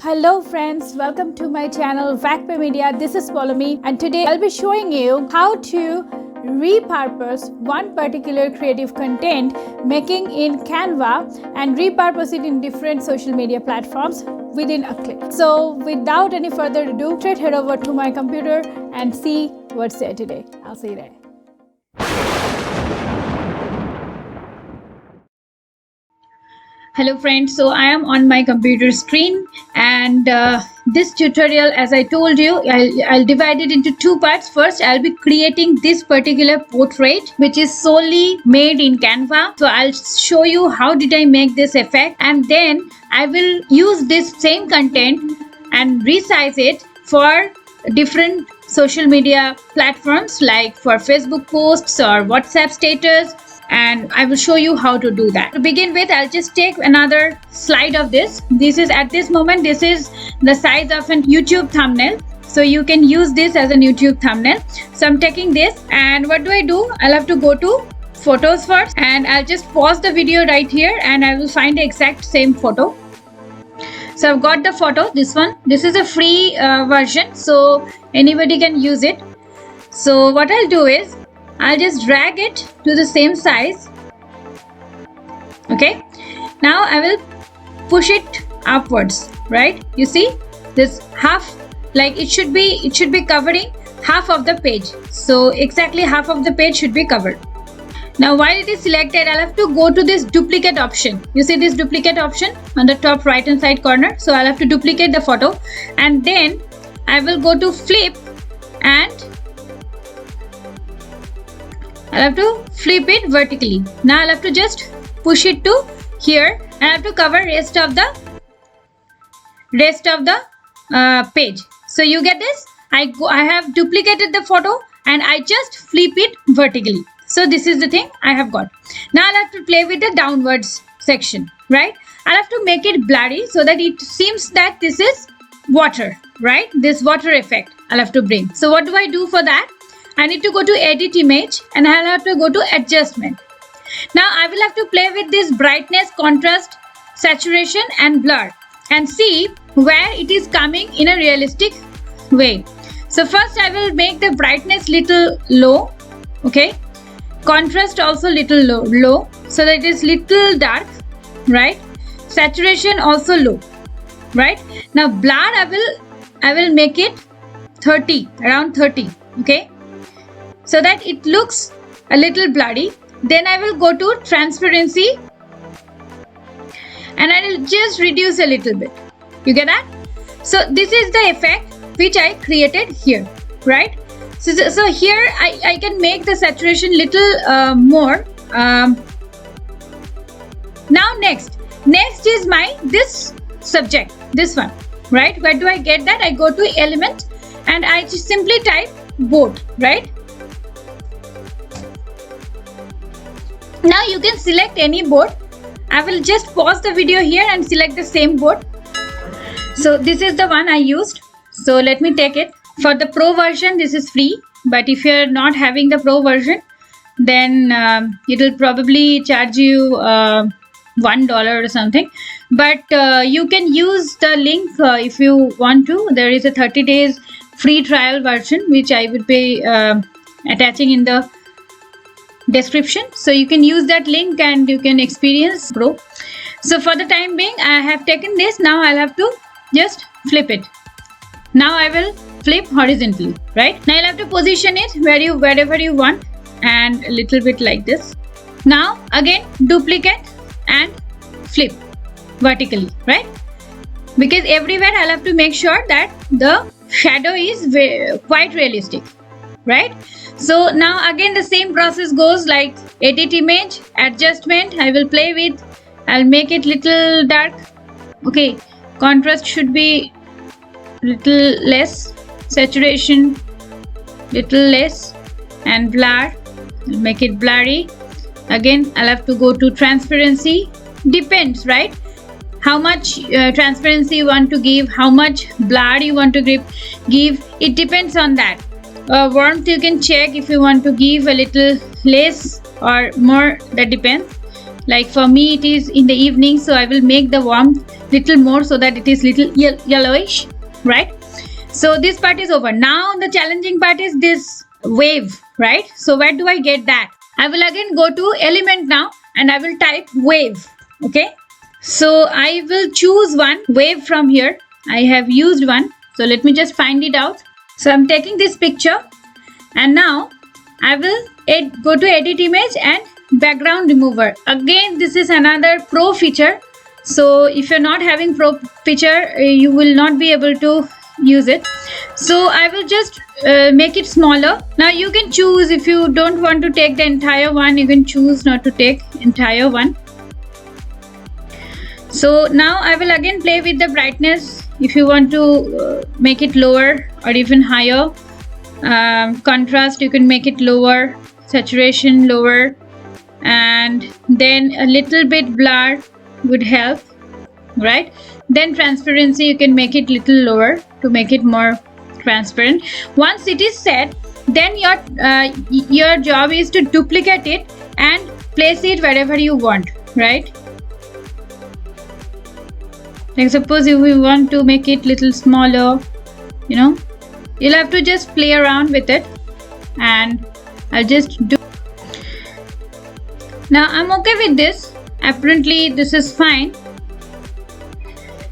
Hello friends, welcome to my channel VACPay Media. This is Paulomi and today I'll be showing you how to repurpose one particular creative content making in Canva and repurpose it in different social media platforms within a click. So without any further ado, straight head over to my computer and see what's there today. I'll see you there. Hello friends, so I am on my computer screen and this tutorial, as I told you, I'll divide it into two parts. First, I'll be creating this particular portrait which is solely made in Canva. So I'll show you how did I make this effect, and then I will use this same content and resize it for different social media platforms like for Facebook posts or WhatsApp status, and I will show you how to do that. To begin with, I'll just take another slide of this. This is at this moment, this is the size of an YouTube thumbnail. So you can use this as a YouTube thumbnail. So I'm taking this, and what do? I'll have to go to photos first, and I'll just pause the video right here and I will find the exact same photo. So I've got the photo, this one. This is a free version, so anybody can use it. So what I'll do is, I'll just drag it to the same size. Okay, now I will push it upwards, right? You see this half, like it should be covering half of the page. So exactly half of the page should be covered. Now while it is selected, I'll have to go to this duplicate option. You see this duplicate option on the top right hand side corner. So I'll have to duplicate the photo, and then I will go to flip, and I'll have to flip it vertically. Now I'll have to just push it to here, and I have to cover rest of the page. So you get this? I have duplicated the photo and I just flip it vertically. So this is the thing I have got. Now I'll have to play with the downwards section, right? I'll have to make it blurry so that it seems that this is water, right? This water effect I'll have to bring. So what do I do for that? I need to go to edit image and I'll have to go to adjustment. Now I will have to play with this brightness, contrast, saturation and blur and see where it is coming in a realistic way. So first I will make the brightness little low, okay? Contrast also little low, so that it is little dark, right? Saturation also low, right? Now blur I will make it 30, around 30, okay? So that it looks a little blurry. Then I will go to transparency and I will just reduce a little bit. You get that? So this is the effect which I created here, right? So here I can make the saturation little more. Now next is this subject, this one, right? Where do I get that? I go to element and I just simply type boat, right? Now you can select any board. I will just pause the video here and select the same board. So this is the one I used. So let me take it. For the pro version, this is free. But if you're not having the pro version, then it will probably charge you $1 or something. But you can use the link if you want to. There is a 30 days free trial version, which I would be attaching in the description, so you can use that link and you can experience pro. So for the time being, I have taken this. Now I'll have to just flip it. Now I will flip horizontally, right? Now I'll have to position it wherever you want, and a little bit like this. Now again duplicate and flip vertically, right? Because everywhere I'll have to make sure that the shadow is quite realistic, right? So now again the same process goes, like edit image, adjustment, I will play with, I'll make it little dark, okay, contrast should be little less, saturation little less, and blur, I'll make it blurry. Again I'll have to go to transparency, depends, right? How much transparency you want to give, how much blur you want to give, it depends on that. Warmth you can check if you want to give a little less or more, that depends. Like for me it is in the evening, so I will make the warmth little more so that it is little yellowish, right? So this part is over. Now the challenging part is this wave, right? So where do I get that? I will again go to element now and I will type wave. Okay, so I will choose one wave from here. I have used one, so let me just find it out. So I'm taking this picture and now I will go to edit image and background remover. Again, this is another pro feature. So if you're not having pro feature, you will not be able to use it. So I will just make it smaller. Now you can choose, if you don't want to take the entire one, you can choose not to take entire one. So now I will again play with the brightness. If you want to make it lower or even higher, contrast you can make it lower, saturation lower, and then a little bit blur would help, right? Then transparency you can make it little lower to make it more transparent. Once it is set, then your job is to duplicate it and place it wherever you want, right? Like suppose if we want to make it little smaller, you know, you'll have to just play around with it, and I'll just do. Now I'm okay with this. Apparently this is fine.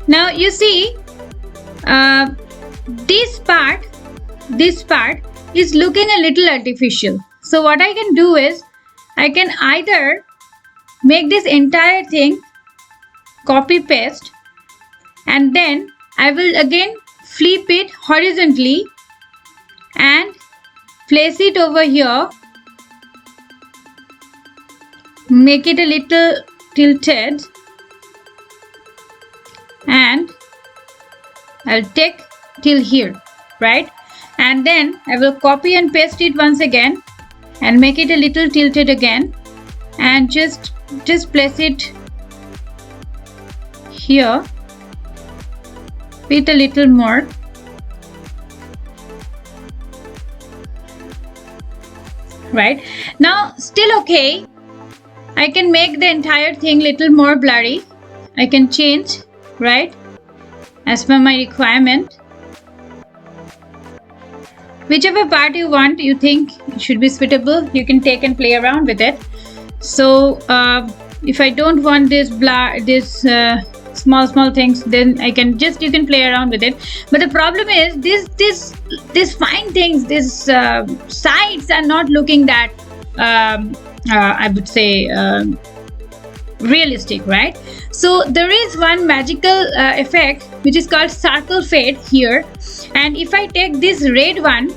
Now you see this part is looking a little artificial. So what I can do is I can either make this entire thing copy paste, and then I will again flip it horizontally and place it over here, make it a little tilted, and I'll take till here, right? And then I will copy and paste it once again and make it a little tilted again, and just place it here with a little more. Right now still okay. I can make the entire thing little more blurry. I can change, right, as per my requirement. Whichever part you want, you think it should be suitable, you can take and play around with it. So if I don't want this blur, this small things, then I can just, you can play around with it. But the problem is this fine things, this sides are not looking that I would say realistic, right? So there is one magical effect which is called circle fade here, and if I take this red one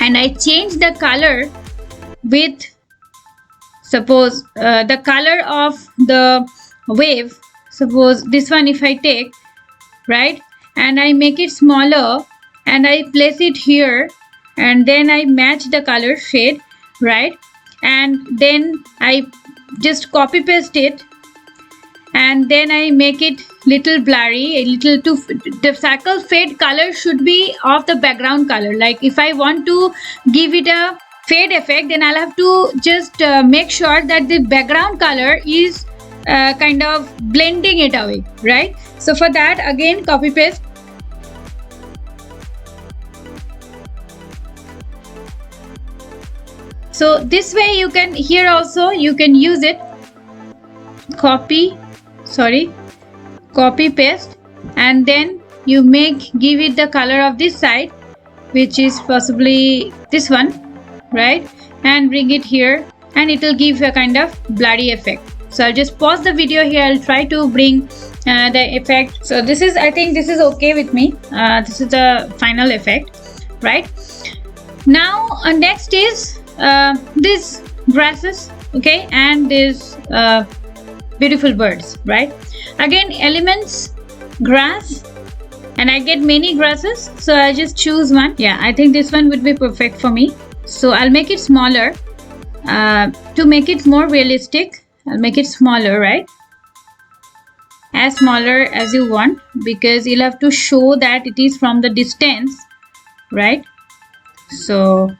and I change the color with, suppose the color of the wave, suppose this one, if I take, right, and I make it smaller and I place it here, and then I match the color shade, right, and then I just copy paste it, and then I make it little blurry, a little too. The circle fade color should be of the background color. Like if I want to give it a fade effect, then I'll have to just make sure that the background color is kind of blending it away, right? So for that, again copy paste. So this way you can, here also you can use it, copy paste, and then you give it the color of this side, which is possibly this one, right, and bring it here, and it will give a kind of blurry effect. So I'll just pause the video here. I'll try to bring the effect. So this is, I think this is okay with me. This is the final effect, right? Now next is these grasses, okay, and these beautiful birds, right? Again, elements, grass, and I get many grasses, so I just choose one. Yeah, I think this one would be perfect for me. So I'll make it smaller to make it more realistic. I'll make it smaller, right? As smaller as you want, because you'll have to show that it is from the distance, right? So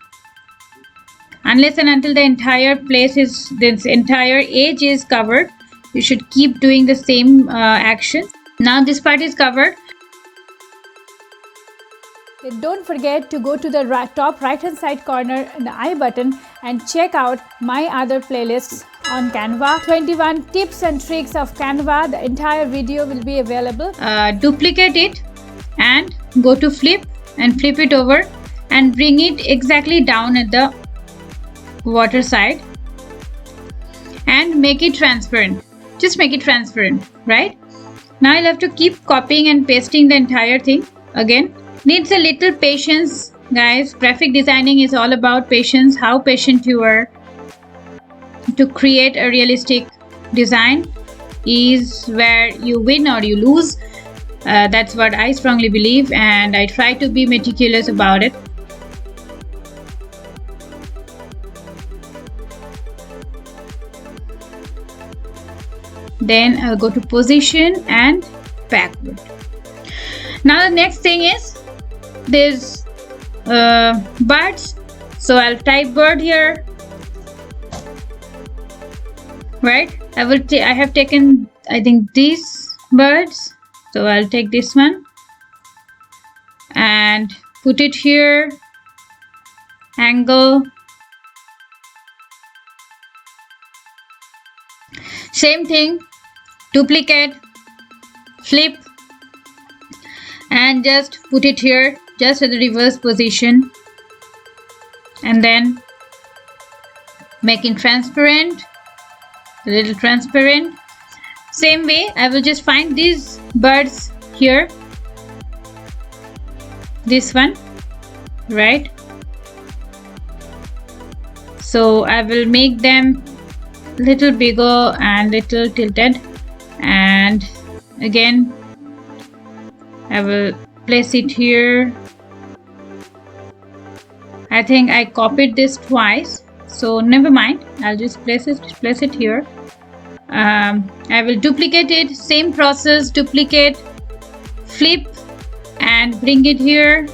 unless and until the entire this entire edge is covered. You should keep doing the same action. Now this part is covered. Don't forget to go to the top right hand side corner in the I button and check out my other playlists on Canva. 21 tips and tricks of Canva. The entire video will be available. Duplicate it and go to flip and flip it over and bring it exactly down at the water side and make it transparent. Just make it transparent, right? Now I'll have to keep copying and pasting the entire thing again. Needs a little patience, guys. Graphic designing is all about patience, how patient you are. To create a realistic design is where you win or you lose. That's what I strongly believe, and I try to be meticulous about it. Then I'll go to position and backward. Now the next thing is this birds. So I'll type bird here, right? I have taken, I think, these birds, so I'll take this one and put it here, angle, same thing, duplicate, flip, and just put it here, just at the reverse position, and then make it transparent, a little transparent. Same way, I will just find these birds here, this one, right? So I will make them little bigger and little tilted, and again I will place it here. I think I copied this twice, so never mind, I'll just place it here. I will duplicate it, same process, duplicate, flip, and bring it here,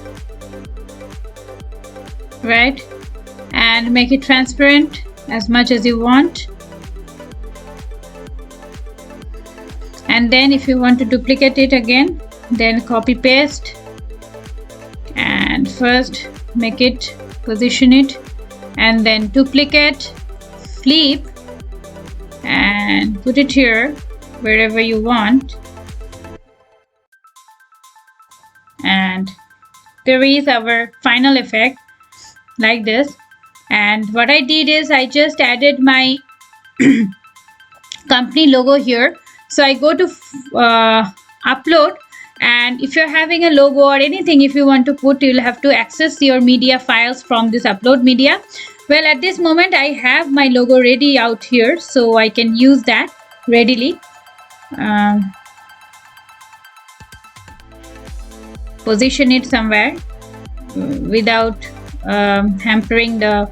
right? And make it transparent as much as you want. And then if you want to duplicate it again, then copy paste, and first make it, position it, and then duplicate, flip, and put it here wherever you want. And there is our final effect like this. And what I did is I just added my company logo here. So I go to upload, and if you're having a logo or anything, if you want to put, you'll have to access your media files from this upload media. Well, at this moment I have my logo ready out here, so I can use that readily. Position it somewhere without hampering the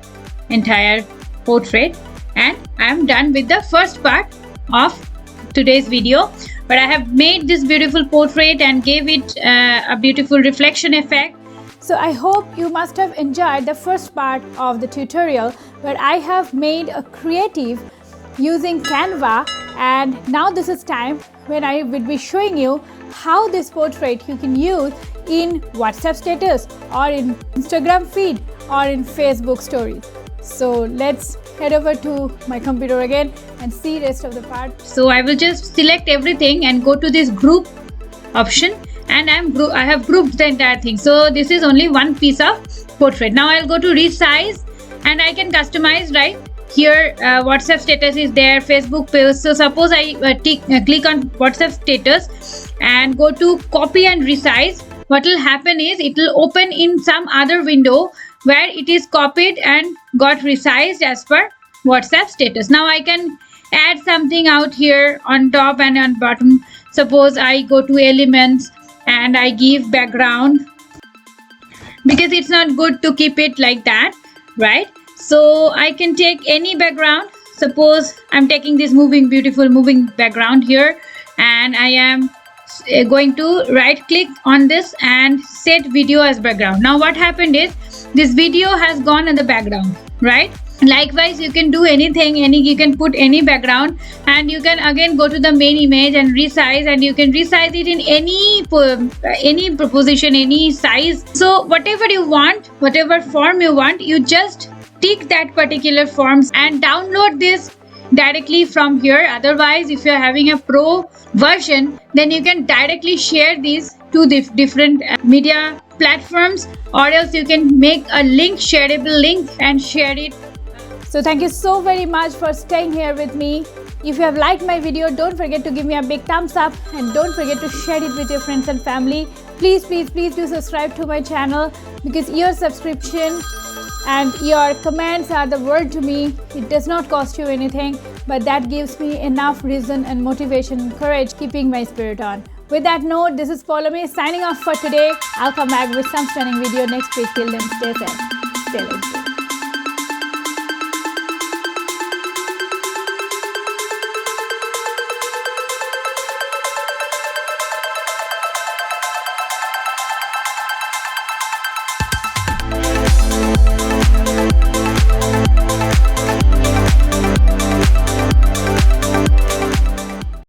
entire portrait, and I'm done with the first part of today's video. But I have made this beautiful portrait and gave it a beautiful reflection effect. So I hope you must have enjoyed the first part of the tutorial where I have made a creative using Canva, and now this is time when I will be showing you how this portrait you can use in WhatsApp status or in Instagram feed or in Facebook stories. So let's head over to my computer again and see rest of the part. So I will just select everything and go to this group option, and I have grouped the entire thing. So this is only one piece of portrait. Now I'll go to resize, and I can customize, right? Here WhatsApp status is there, Facebook post. So suppose I click on WhatsApp status and go to copy and resize. What will happen is it will open in some other window where it is copied and got resized as per WhatsApp status. Now I can add something out here on top and on bottom. Suppose I go to elements and I give background, because it's not good to keep it like that, right? So I can take any background. Suppose I'm taking this beautiful moving background here, and I am going to right click on this and set video as background. Now what happened is this video has gone in the background, right? Likewise, you can do anything, you can put any background, and you can again go to the main image and resize, and you can resize it in any proposition, any size. So whatever you want, whatever form you want, you just tick that particular forms and download this directly from here. Otherwise, if you're having a pro version, then you can directly share these to the different media platforms, or else you can make a link, shareable link, and share it. So thank you so very much for staying here with me. If you have liked my video, don't forget to give me a big thumbs up, and don't forget to share it with your friends and family. Please do subscribe to my channel, because your subscription and your comments are the world to me. It does not cost you anything, but that gives me enough reason and motivation and courage keeping my spirit on. With that note, this is Poulomi signing off for today. I'll come back with some stunning video next week. Till then, stay safe, stay lit.